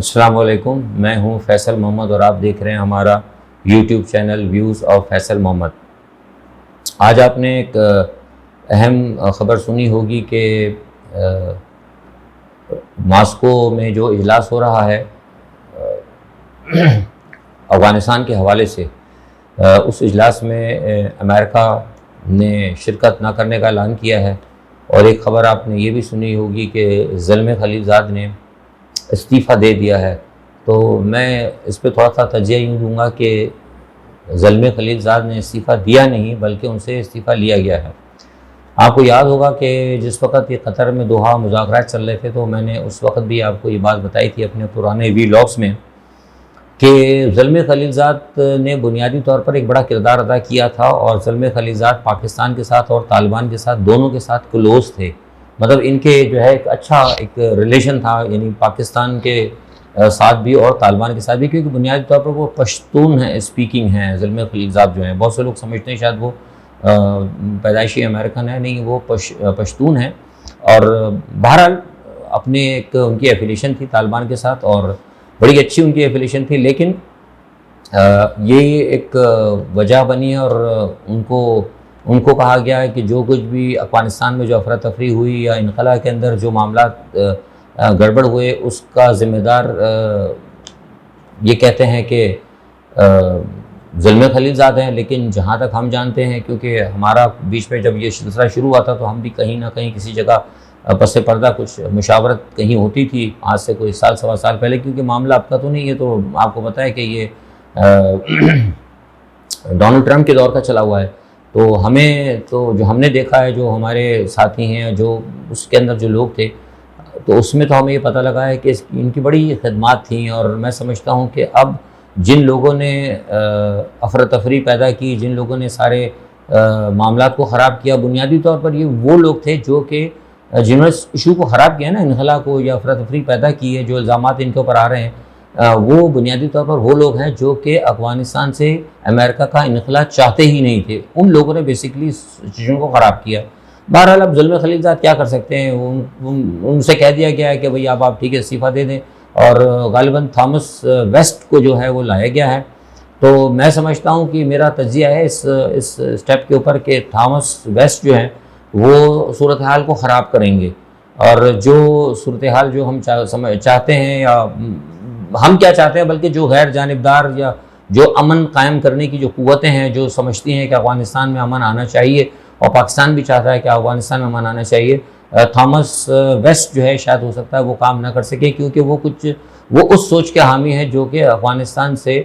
السلام علیکم، میں ہوں فیصل محمد اور آپ دیکھ رہے ہیں ہمارا YouTube channel views of Faisal Muhammad. آج آپ نے ایک اہم خبر سنی ہوگی کہ ماسکو میں جو اجلاس ہو رہا ہے افغانستان کے حوالے سے، اس اجلاس میں امریکہ نے شرکت نہ کرنے کا اعلان کیا ہے۔ اور ایک خبر آپ نے یہ بھی سنی ہوگی کہ زلمے خلیلزاد نے استعفیٰ دے دیا ہے۔ تو میں اس پہ تھوڑا سا تجزیہ یوں دوں گا کہ زلمے خلیلزاد نے استعفیٰ دیا نہیں بلکہ ان سے استعفیٰ لیا گیا ہے۔ آپ کو یاد ہوگا کہ جس وقت یہ قطر میں دوحہ مذاکرات چل رہے تھے تو میں نے اس وقت بھی آپ کو یہ بات بتائی تھی اپنے پرانے ویلاگس میں کہ زلمے خلیلزاد نے بنیادی طور پر ایک بڑا کردار ادا کیا تھا، اور زلمے خلیلزاد پاکستان کے ساتھ اور طالبان کے ساتھ دونوں کے ساتھ کلوز تھے۔ مطلب ان کے جو ہے ایک اچھا ایک ریلیشن تھا، یعنی پاکستان کے ساتھ بھی اور طالبان کے ساتھ بھی، کیونکہ بنیادی طور پر وہ پشتون ہیں، اسپیکنگ ہیں زلمے خلیلزاد جو ہیں۔ بہت سے لوگ سمجھتے ہیں شاید وہ پیدائشی امریکن ہے، نہیں، وہ پشتون ہیں۔ اور بہرحال اپنے ایک ان کی ایفیلیشن تھی طالبان کے ساتھ اور بڑی اچھی ان کی ایفیلیشن تھی، لیکن یہ ایک وجہ بنی اور ان کو کہا گیا ہے کہ جو کچھ بھی افغانستان میں جو افراتفری ہوئی یا انخلا کے اندر جو معاملات گڑبڑ ہوئے اس کا ذمہ دار یہ کہتے ہیں کہ زلمے خلیلزاد ہیں۔ لیکن جہاں تک ہم جانتے ہیں، کیونکہ ہمارا بیچ میں جب یہ سلسلہ شروع ہوا تھا تو ہم بھی کہیں نہ کہیں کسی جگہ پس پردہ کچھ مشاورت کہیں ہوتی تھی آج سے کوئی سال سوا سال پہلے، کیونکہ معاملہ آپ کا تو نہیں ہے، تو آپ کو پتہ ہے کہ یہ ڈونلڈ ٹرمپ کے دور کا چلا ہوا ہے۔ تو ہمیں تو جو ہم نے دیکھا ہے، جو ہمارے ساتھی ہیں، جو اس کے اندر جو لوگ تھے، تو اس میں تو ہمیں یہ پتہ لگا ہے کہ ان کی بڑی خدمات تھیں۔ اور میں سمجھتا ہوں کہ اب جن لوگوں نے افراتفری پیدا کی، جن لوگوں نے سارے معاملات کو خراب کیا، بنیادی طور پر یہ وہ لوگ تھے جو کہ جنہوں نے ایشو کو خراب کیا نا، انخلا کو یا افراتفری پیدا کی ہے، جو الزامات ان کے اوپر آ رہے ہیں، وہ بنیادی طور پر وہ لوگ ہیں جو کہ افغانستان سے امریکہ کا انخلا چاہتے ہی نہیں تھے۔ ان لوگوں نے بیسکلی چیزوں کو خراب کیا۔ بہرحال اب زلمے خلیلزاد کیا کر سکتے ہیں، ان سے کہہ دیا گیا ہے کہ بھئی اب آپ ٹھیک ہے استعفیٰ دے دیں، اور غالباً تھامس ویسٹ کو جو ہے وہ لایا گیا ہے۔ تو میں سمجھتا ہوں کہ میرا تجزیہ ہے اس سٹیپ کے اوپر کہ تھامس ویسٹ جو ہیں وہ صورتحال کو خراب کریں گے، اور جو صورتحال جو ہم چاہتے ہیں، یا ہم کیا چاہتے ہیں بلکہ جو غیر جانبدار یا جو امن قائم کرنے کی جو قوتیں ہیں، جو سمجھتی ہیں کہ افغانستان میں امن آنا چاہیے اور پاکستان بھی چاہتا ہے کہ افغانستان میں امن آنا چاہیے، تھامس ویسٹ جو ہے شاید ہو سکتا ہے وہ کام نہ کر سکے، کیونکہ وہ اس سوچ کے حامی ہے جو کہ افغانستان سے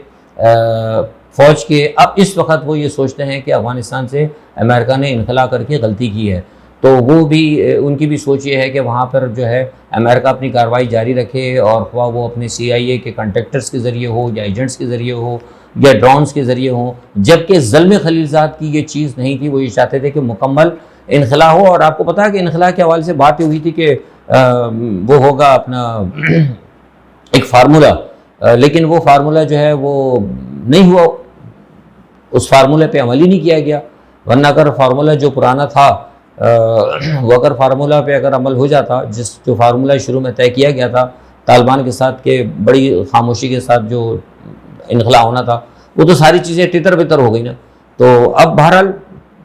فوج کے اب اس وقت وہ یہ سوچتے ہیں کہ افغانستان سے امریکہ نے انخلا کر کے غلطی کی ہے۔ تو وہ بھی ان کی بھی سوچ یہ ہے کہ وہاں پر جو ہے امریکہ اپنی کارروائی جاری رکھے، اور خواہ وہ اپنے CIA کے کنٹیکٹرز کے ذریعے ہو یا ایجنٹس کے ذریعے ہو یا ڈرونز کے ذریعے ہوں، جبکہ زلمے خلیلزاد کی یہ چیز نہیں تھی۔ وہ یہ چاہتے تھے کہ مکمل انخلا ہو، اور آپ کو پتہ ہے کہ انخلا کے حوالے سے بات ہوئی تھی کہ وہ ہوگا اپنا ایک فارمولا، لیکن وہ فارمولا جو ہے وہ نہیں ہوا، اس فارمولے پہ عمل ہی نہیں کیا گیا۔ ورنہ اگر فارمولا جو پرانا تھا وہ اگر فارمولا پہ اگر عمل ہو جاتا، جو فارمولا شروع میں طے کیا گیا تھا طالبان کے ساتھ کہ بڑی خاموشی کے ساتھ جو انخلا ہونا تھا، وہ تو ساری چیزیں تتر بتر ہو گئی نا۔ تو اب بہرحال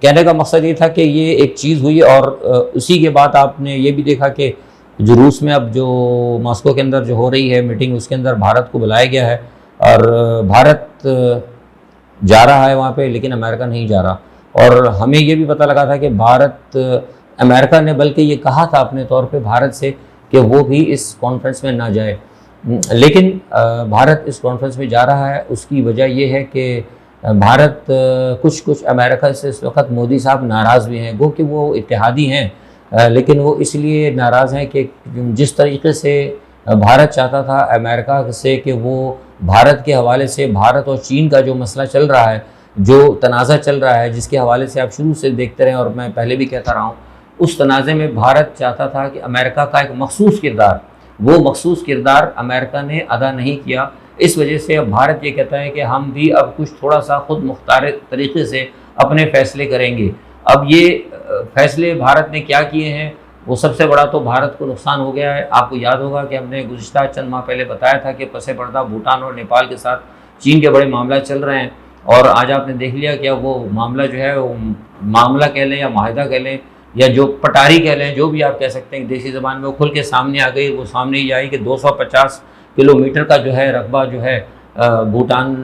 کہنے کا مقصد یہ تھا کہ یہ ایک چیز ہوئی، اور اسی کے بعد آپ نے یہ بھی دیکھا کہ جو روس میں اب جو ماسکو کے اندر جو ہو رہی ہے میٹنگ، اس کے اندر بھارت کو بلایا گیا ہے، اور بھارت جا رہا ہے وہاں پہ، لیکن امریکہ نہیں جا رہا۔ اور ہمیں یہ بھی پتہ لگا تھا کہ امریکہ نے بلکہ یہ کہا تھا اپنے طور پہ بھارت سے کہ وہ بھی اس کانفرنس میں نہ جائے، لیکن بھارت اس کانفرنس میں جا رہا ہے۔ اس کی وجہ یہ ہے کہ بھارت کچھ امریکہ سے اس وقت مودی صاحب ناراض بھی ہیں، گو کہ وہ اتحادی ہیں، لیکن وہ اس لیے ناراض ہیں کہ جس طریقے سے بھارت چاہتا تھا امریکہ سے کہ وہ بھارت کے حوالے سے بھارت اور چین کا جو مسئلہ چل رہا ہے، جو تنازع چل رہا ہے، جس کے حوالے سے آپ شروع سے دیکھتے رہے اور میں پہلے بھی کہتا رہا ہوں، اس تنازع میں بھارت چاہتا تھا کہ امریکہ کا ایک مخصوص کردار، وہ مخصوص کردار امریکہ نے ادا نہیں کیا۔ اس وجہ سے اب بھارت یہ کہتا ہے کہ ہم بھی اب کچھ تھوڑا سا خود مختار طریقے سے اپنے فیصلے کریں گے۔ اب یہ فیصلے بھارت نے کیا کیے ہیں، وہ سب سے بڑا تو بھارت کو نقصان ہو گیا ہے۔ آپ کو یاد ہوگا کہ ہم نے گزشتہ چند ماہ پہلے بتایا تھا کہ پس پردہ بھوٹان اور نیپال کے ساتھ چین کے بڑے معاملات چل رہے ہیں، اور آج آپ نے دیکھ لیا کہ اب وہ معاملہ جو ہے، وہ معاملہ کہہ لیں یا معاہدہ کہہ لیں یا جو پٹاری کہہ لیں، جو بھی آپ کہہ سکتے ہیں دیسی زبان میں، وہ کھل کے سامنے آ گئی۔ وہ سامنے یہ آئی کہ 250 کلومیٹر کا جو ہے رقبہ جو ہے بھوٹان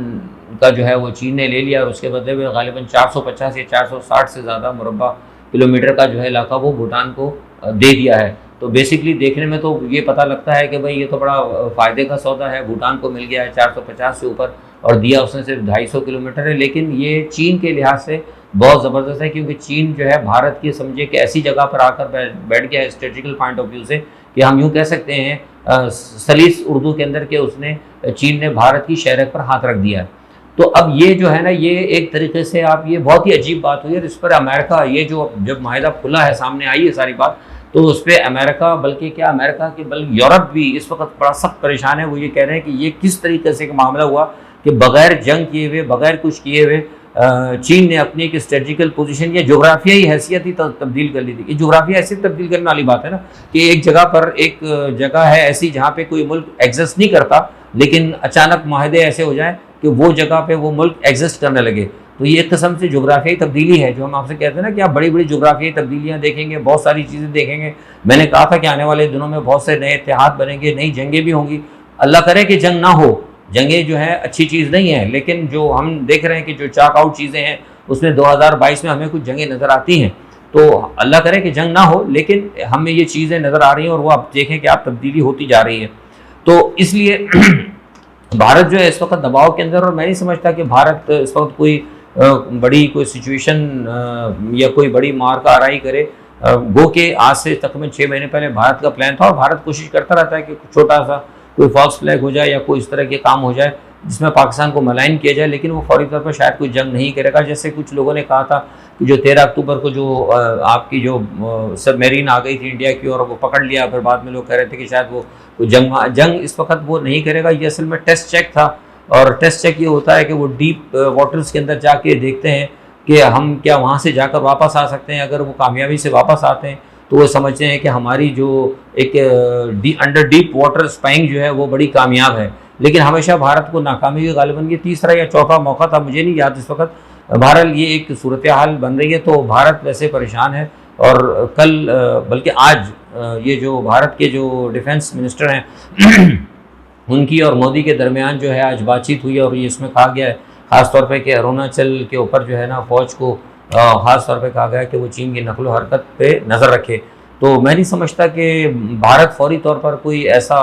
کا جو ہے وہ چین نے لے لیا، اور اس کے بدلے میں غالباً 450 یا 460 سے زیادہ مربع کلومیٹر کا جو ہے علاقہ وہ بھوٹان کو دے دیا ہے۔ تو بیسکلی دیکھنے میں تو یہ پتہ لگتا ہے کہ بھئی یہ تو بڑا فائدے کا سودا ہے، بھوٹان کو مل گیا ہے 450 سے اوپر، اور دیا اس نے صرف 250 کلومیٹر ہے، لیکن یہ چین کے لحاظ سے بہت زبردست ہے، کیونکہ چین جو ہے بھارت کی سمجھے کہ ایسی جگہ پر آ کر بیٹھ گیا ہے اسٹریٹجیکل پوائنٹ آف ویو سے، کہ ہم یوں کہہ سکتے ہیں سلیس اردو کے اندر کہ اس نے چین نے بھارت کی شہرت پر ہاتھ رکھ دیا ہے۔ تو اب یہ جو ہے نا، یہ ایک طریقے سے آپ، یہ بہت ہی عجیب بات ہوئی ہے، اور اس پر امریکہ، یہ جو جب معاہدہ کھلا ہے سامنے آئی ہے ساری بات، تو اس پہ امریکہ، بلکہ کیا امریکہ کے بلکہ یورپ بھی اس وقت بڑا سخت پریشان ہے۔ وہ یہ کہہ رہے ہیں کہ یہ کس طریقے سے ایک معاملہ ہوا کہ بغیر جنگ کیے ہوئے، بغیر کچھ کیے ہوئے چین نے اپنی ایک اسٹریٹجیکل پوزیشن یا جغرافیائی حیثیت ہی تبدیل کر لی تھی۔ یہ جغرافیائی حیثیت تبدیل کرنے والی بات ہے نا، کہ ایک جگہ پر، ایک جگہ ہے ایسی جہاں پہ کوئی ملک ایگزسٹ نہیں کرتا، لیکن اچانک معاہدے ایسے ہو جائیں کہ وہ جگہ پہ وہ ملک ایگزسٹ کرنے لگے۔ تو یہ ایک قسم سے جغرافیائی تبدیلی ہے، جو ہم آپ سے کہتے ہیں نا کہ آپ بڑی بڑی جغرافیائی تبدیلیاں دیکھیں گے، بہت ساری چیزیں دیکھیں گے۔ میں نے کہا تھا کہ آنے والے دنوں میں بہت سے نئے اتحاد بنیں گے، نئی جنگیں بھی ہوں گی۔ اللہ کرے کہ جنگ نہ ہو، جنگیں جو ہے اچھی چیز نہیں ہے، لیکن جو ہم دیکھ رہے ہیں کہ جو چاک آؤٹ چیزیں ہیں، اس میں 2022 میں ہمیں کچھ جنگیں نظر آتی ہیں۔ تو اللہ کرے کہ جنگ نہ ہو، لیکن ہمیں یہ چیزیں نظر آ رہی ہیں، اور وہ آپ دیکھیں کہ آپ تبدیلی ہوتی جا رہی ہے۔ تو اس لیے بھارت جو ہے اس وقت دباؤ کے اندر، اور میں نہیں سمجھتا کہ بھارت اس وقت کوئی بڑی کوئی سچویشن یا کوئی بڑی مار کا آرائی کرے۔ گو کہ آج سے تقریباً 6 مہینے پہلے بھارت کا پلان تھا، اور بھارت کوشش کرتا رہتا ہے کہ چھوٹا سا کوئی فالس فلیگ ہو جائے یا کوئی اس طرح کے کام ہو جائے جس میں پاکستان کو ملائن کیا جائے، لیکن وہ فوری طور پر شاید کوئی جنگ نہیں کرے گا۔ جیسے کچھ لوگوں نے کہا تھا کہ جو 13 اکتوبر کو جو آپ کی جو سب میرین آ گئی تھی انڈیا کی، اور وہ پکڑ لیا، پھر بعد میں لوگ کہہ رہے تھے کہ شاید وہ جنگ اس وقت وہ نہیں کرے گا۔ یہ اصل میں ٹیسٹ چیک تھا، اور ٹیسٹ چیک یہ ہوتا ہے کہ وہ ڈیپ واٹرز کے اندر جا کے دیکھتے ہیں کہ ہم کیا وہاں سے جا کر واپس آ سکتے ہیں۔ اگر وہ کامیابی سے واپس آتے ہیں تو وہ سمجھتے ہیں کہ ہماری جو ایک انڈر ڈیپ واٹر اسپائنگ جو ہے وہ بڑی کامیاب ہے۔ لیکن ہمیشہ بھارت کو ناکامی کی غالباً یہ تیسرا یا چوتھا موقع تھا، مجھے نہیں یاد اس وقت۔ بہرحال یہ ایک صورتحال بن رہی ہے، تو بھارت ویسے پریشان ہے۔ اور کل بلکہ آج یہ جو بھارت کے جو ڈیفنس منسٹر ہیں ان کی اور مودی کے درمیان جو ہے آج بات چیت ہوئی ہے، اور یہ اس میں کہا گیا ہے خاص طور پہ کہ اروناچل کے اوپر جو ہے نا فوج کو خاص طور پہ کہا گیا کہ وہ چین کی نقل و حرکت پہ نظر رکھے۔ تو میں نہیں سمجھتا کہ بھارت فوری طور پر کوئی ایسا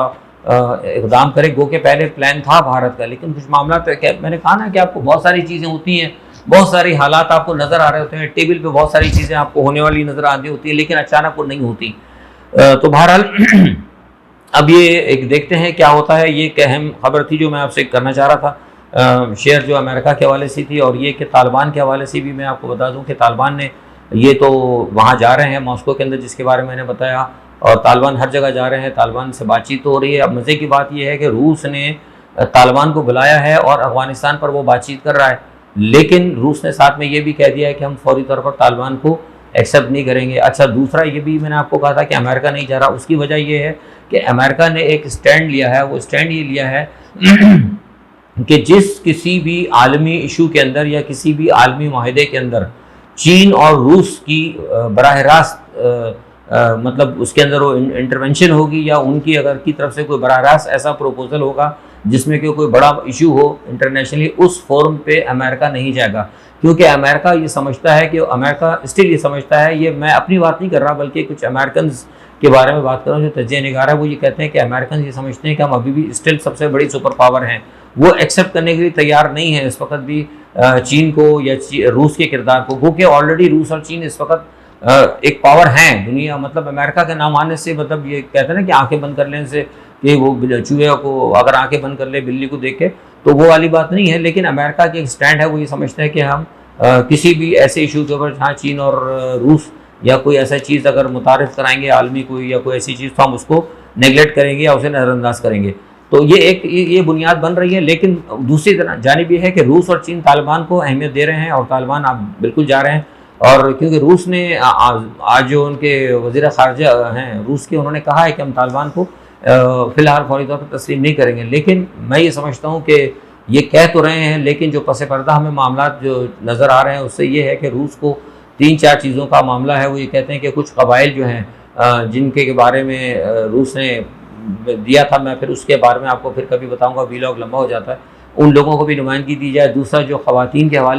اقدام کرے، گو کہ پہلے پلان تھا بھارت کا، لیکن کچھ معاملات میں نے کہا نا کہ آپ کو بہت ساری چیزیں ہوتی ہیں، بہت ساری حالات آپ کو نظر آ رہے ہوتے ہیں، ٹیبل پہ بہت ساری چیزیں آپ کو ہونے والی نظر آتی ہوتی ہیں، لیکن اچانک وہ نہیں ہوتی۔ تو بہرحال اب یہ ایک دیکھتے ہیں کیا ہوتا ہے۔ یہ ایک اہم خبر تھی جو میں آپ سے کرنا چاہ رہا تھا شیئر، جو امریکہ کے حوالے سے تھی، اور یہ کہ طالبان کے حوالے سے بھی میں آپ کو بتا دوں کہ طالبان نے یہ تو وہاں جا رہے ہیں ماسکو کے اندر، جس کے بارے میں نے بتایا، اور طالبان ہر جگہ جا رہے ہیں، طالبان سے بات چیت ہو رہی ہے۔ اب مزے کی بات یہ ہے کہ روس نے طالبان کو بلایا ہے اور افغانستان پر وہ بات چیت کر رہا ہے، لیکن روس نے ساتھ میں یہ بھی کہہ دیا ہے کہ ہم فوری طور پر طالبان کو ایکسیپٹ نہیں کریں گے۔ اچھا، دوسرا یہ بھی میں نے آپ کو کہا تھا کہ امریکہ نہیں جا رہا، اس کی وجہ یہ ہے کہ امریکہ نے ایک سٹینڈ لیا ہے۔ وہ سٹینڈ یہ لیا ہے کہ کسی بھی عالمی ایشو کے اندر یا کسی بھی عالمی معاہدے کے اندر چین اور روس کی براہ راست مطلب اس کے اندر وہ انٹرونشن ہوگی، یا ان کی اگر کی طرف سے کوئی براہ راست ایسا پروپوزل ہوگا جس میں کہ کوئی بڑا ایشو ہو انٹرنیشنلی، اس فورم پہ امریکہ نہیں جائے گا، کیونکہ امریکہ یہ سمجھتا ہے کہ امریکہ اسٹل یہ سمجھتا ہے، یہ میں اپنی بات نہیں کر رہا بلکہ کچھ امریکنز کے بارے میں بات کر رہا ہوں جو تجزیہ نگار ہے، وہ یہ کہتے ہیں کہ امریکنز یہ سمجھتے ہیں کہ ہم ابھی بھی اسٹل سب سے بڑی سپر پاور ہیں، وہ ایکسیپٹ کرنے کے لیے تیار نہیں ہے اس وقت بھی چین کو یا روس کے کردار کو، کیونکہ آلریڈی روس اور چین اس وقت ایک پاور ہیں دنیا، مطلب امریکہ کے نام آنے سے مطلب یہ کہتے ہیں نا کہ آنکھیں بند کر لینے سے کہ وہ چوہے کو اگر آنکھیں بند کر لے بلی کو دیکھ کے، تو وہ والی بات نہیں ہے۔ لیکن امریکہ کی ایک سٹینڈ ہے، وہ یہ سمجھتے ہیں کہ ہم کسی بھی ایسے ایشو کے اوپر جہاں چین اور روس یا کوئی ایسا چیز اگر متعارف کرائیں گے عالمی کوئی یا کوئی ایسی چیز، تو ہم اس کو نیگلیکٹ کریں گے یا اسے نظر انداز کریں گے۔ تو یہ بنیاد بن رہی ہے۔ لیکن دوسری طرح جانب یہ ہے کہ روس اور چین طالبان کو اہمیت دے رہے ہیں، اور طالبان آپ بالکل جا رہے ہیں، اور کیونکہ روس نے آج جو ان کے وزیر خارجہ ہیں روس کے، انہوں نے کہا ہے کہ ہم طالبان کو فی الحال فوری طور پر تسلیم نہیں کریں گے، لیکن میں یہ سمجھتا ہوں کہ یہ کہہ تو رہے ہیں، لیکن جو پس پردہ ہمیں معاملات جو نظر آ رہے ہیں اس سے یہ ہے کہ روس کو 3-4 چیزوں کا معاملہ ہے۔ وہ یہ کہتے ہیں کہ کچھ قبائل جو ہیں جن کے بارے میں روس نے دیا تھا، میں پھر اس کے بارے میں آپ کو پھر کبھی بتاؤں گا، ویلاگ لمبا ہو جاتا ہے، ان لوگوں کو بھی نمائندگی دی جائے۔ دوسرا جو خواتین کے حوالے